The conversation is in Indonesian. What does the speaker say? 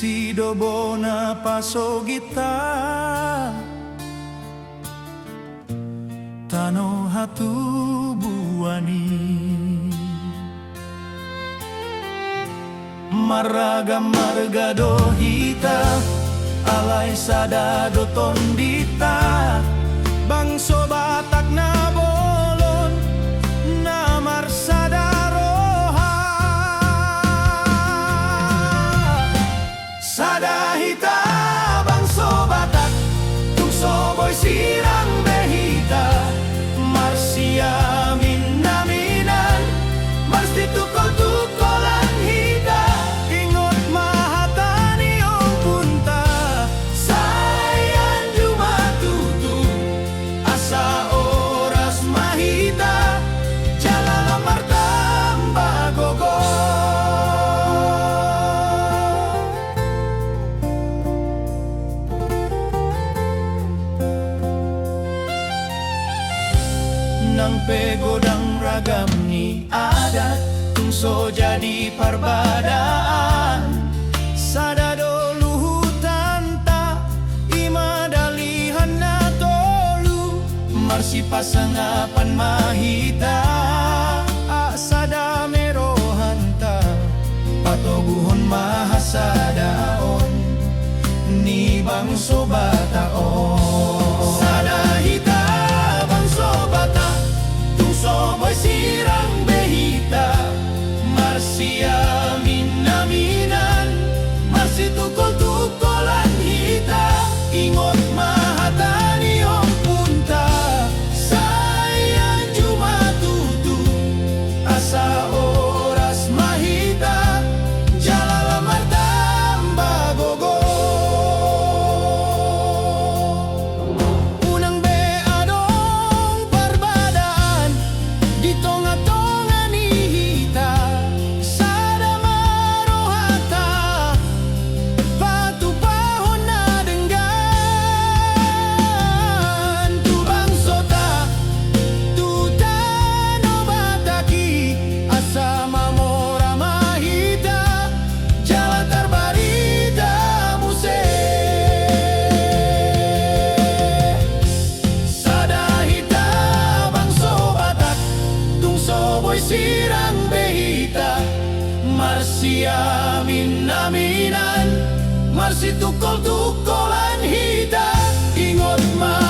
sidobo na pasogita tano hatubuani maragam margado hita alay sadado tondita bangso batak na bolon na marsada roha sada hita bangso batak tungso boy sirang behita marsia minaminan mars ditukol-tukolan hita ingot mahatani yung punta sayan jumatutu asa oras mahita jalala martamba gogo nang pegodang ragam ni adat tungso jadi parbadaan sadado luhutan ta imadalihan na tolu marsi pasangapan mahita asada merohan ta patoguhon mahasadaon ni bangso bataon sada hita bangso bata tungso boy sirang behita marsia minaminan marsi tukol-tukolan hita ingot mahatani yung punta sayan jumatutu asa oras mahita jalala martamba gogo unang beadong parbadaan dito nga tonga nihita sada marohata patupahon na denggan tubang sota tutano bataki asa mamora mahita jalan terbarita muse sada hita bangso batak tungso boy sirang behita marsia minaminan marsi tukol-tukolan hita ingot ma